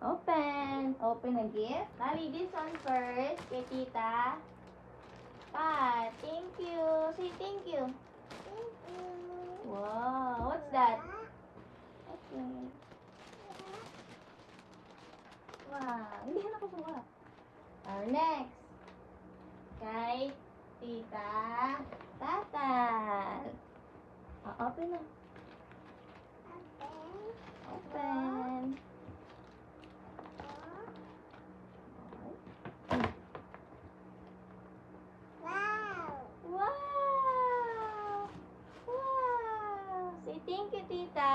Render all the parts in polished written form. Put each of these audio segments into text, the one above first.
Open. Open a gift. Mommy, this one first. Kay Tita. Pa, thank you. Say thank you. Thank you. Wow, what's that? Okay. Wow, hindi na nakukuha. Next. Kay Tita Tatal. Open na. Open. Wow. Wow! Wow! Say thank you, Tita.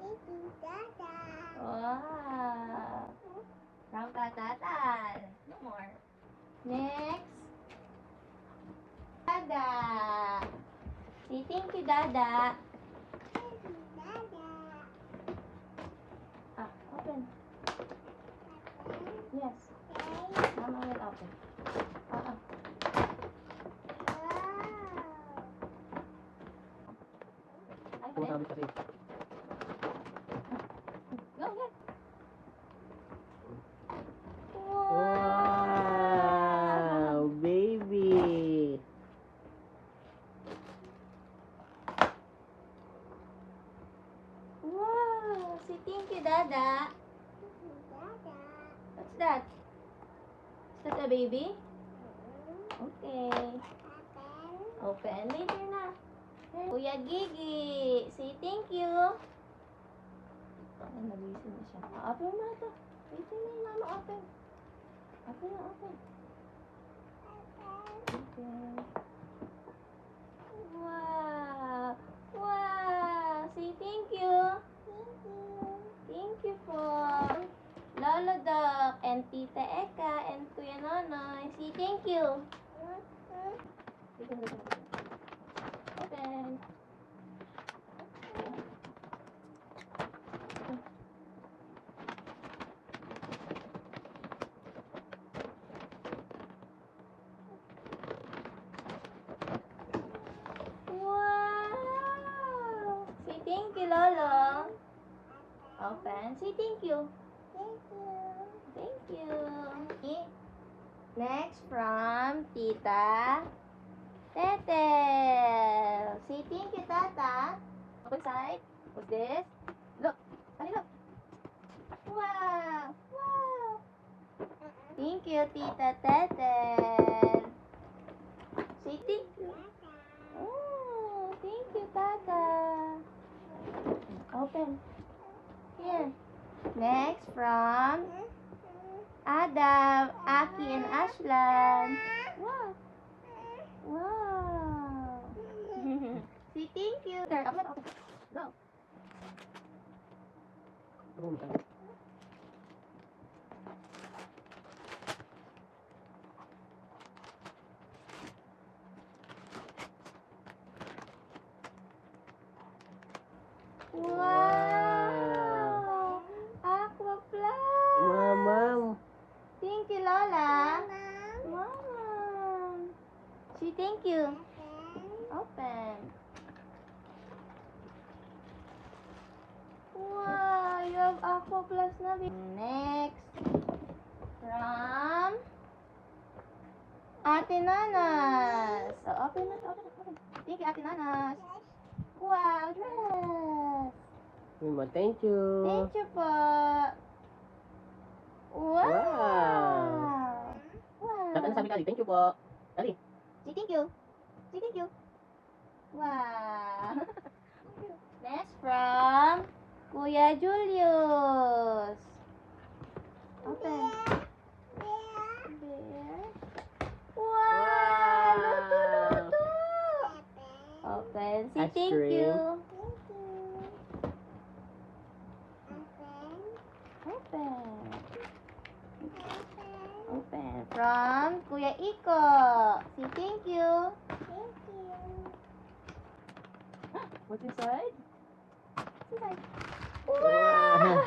Thank you, Dada. Wow! From Tatal. No more. Next. Dada. Say thank you, Dada. Thank you, Dada. Open. Yes. Okay. Mama will open. Wow. Ay, pwede. Kasi. Go, get. Wow, baby. Wow! Say thank you, Dada. Thank you, Dada. What's that? Is that a baby? Okay. Open. Open later na. Kuya Gigi, say thank you. Ay, nabisi na siya. Open mo na ito. Wait na yung mama open. Open na, open. Okay. Wow! Wow! Say thank you. Thank you. Thank you for Lolo Doc and Tita Eka and Kuya Nonoy. Say thank you. Open. Wow! Say thank you, Lolo. Open. Say thank you. Thank you. Thank you. Next from Tita Tetel. Say thank you, Tata. Open side. What's this? Look. Honey, look. Wow. Wow. Thank you, Tita Tetel. Say thank you. Oh, thank you, Tata. Open. Here. Next from Adam, Aki, and Ashlan. Wow. Wow. Say thank you. There, open, open. Go. Wow. Aqua Plus. Mama. Thank you, Lola. Mom. Mom. Say thank you. Open. Wow, you have Aqua Plus na. Next. From Ate Nanas. So, open it, open it, open it. Thank you, Ate Nanas. Wow, dress. Mama, thank you. Thank you po. Wow. Wow. Dapat nasabi kali, thank you po. Kali. Say thank you. Say thank you. Wow. Next from Kuya Julius. Open. There. Wow. Luto-luto. Open. Say Ice thank cream. you. Open. Open. From Kuya Iko. Say thank you. What's inside? What's inside? Wow!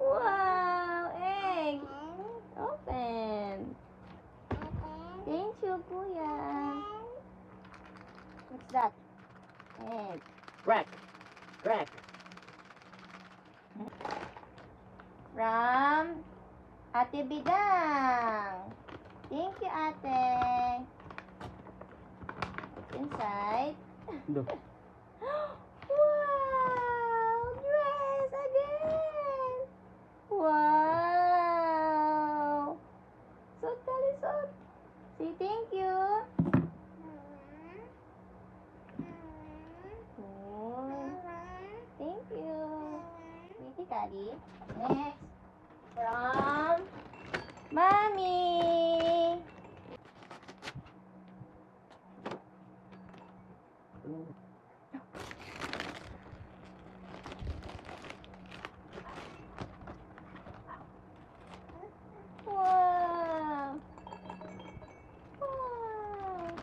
Wow! Egg! Open! Thank you, Kuya. What's that? Egg. Crack. Crack. From Ate Bidang. Thank you, Ate. What's inside? Do. Wow! Dress again! Wow! Suot, Kali, suot. Say thank you. Oh, thank you. Pretty, Kali. Next. From Mommy. Wow. Wow.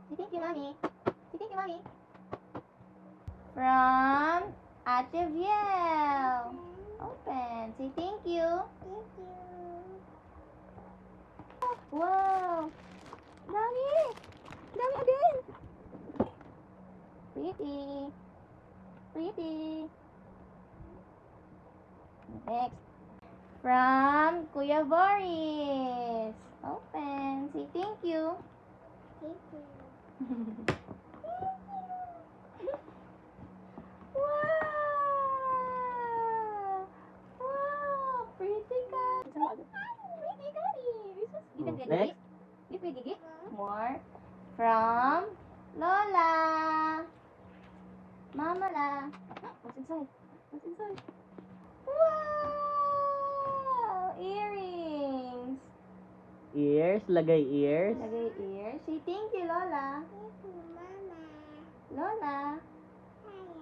Say thank you, Mommy. Say thank you, Mommy. From Ate Viel. Open. Say thank you. Thank you. Wow. Dami. Dami again. Pretty. Pretty. Next. From Kuya Boris. Open. Say thank you. Thank you. Wow! Wow! Pretty cat. Pretty Gigi. This is give it Gigi. Next. Give it Gigi. More. From Lola. Mama La. What's inside? What's inside? Wow! Earrings. Ears. Lagay ears. Lagay ears. Say thank you, Lola. Thank you, Mama. Lola. Hiya.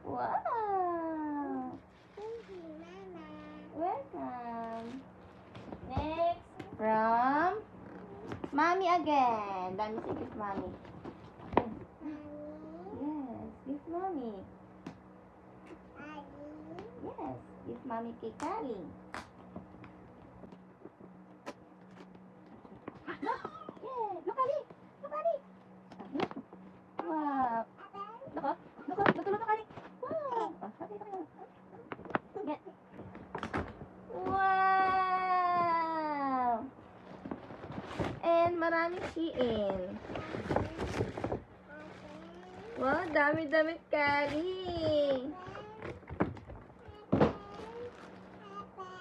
Wow! Thank you, Mama. Welcome. Next, from Mommy again. Dami si gift Mommy. Mommy. Yes, gift Mommy. Daddy. Yes, gift Mommy kay Kali. Look! Yeah, look Kali! Look Kali! Wow! Look, oh. Look, oh. Look, look, Kali! Wow! Oh, okay, okay. Get. Wow! And maraming Shein. Wow, dami-damit Kali.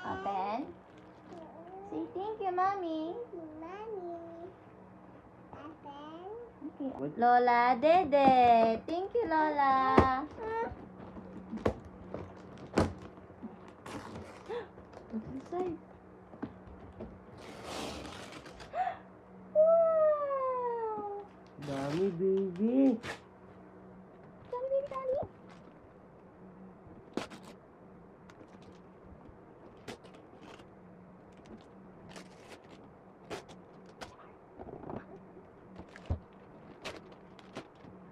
Open. Say thank you, Mommy. Okay. Lola Dede. Thank you, Lola. What's inside? Wow! Dami, baby. Dami, baby, dami.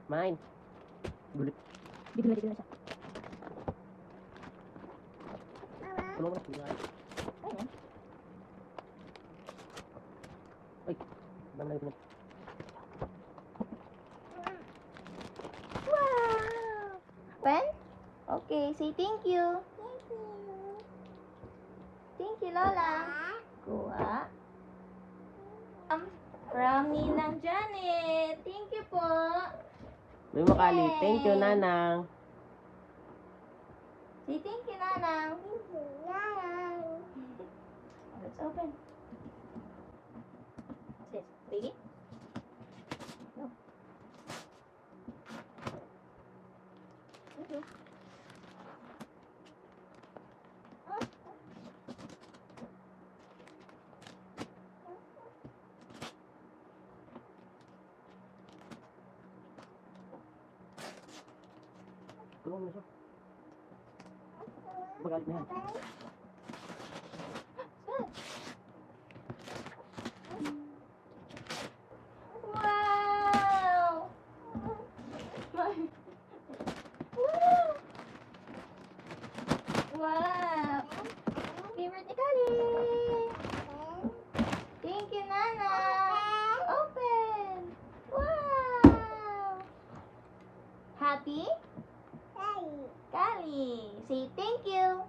Mine. Gulit. Dito na siya. Tulong mo na. Ayun. Ay. Dami na. Wow! Open? Okay, say thank you. Thank you, Lola. Kuha. From Ninang Janet. Thank you po. May makali. Thank you, Nanang. Say thank you, Nanang. Let's open. What's this? Ready? No. Thank you. Tulong mo na siya. Magalit na yan. Wow! Wow! Favorite ni Kali! Thank you, Nana! Open! Wow! happy? Daddy. Kali. Say thank you.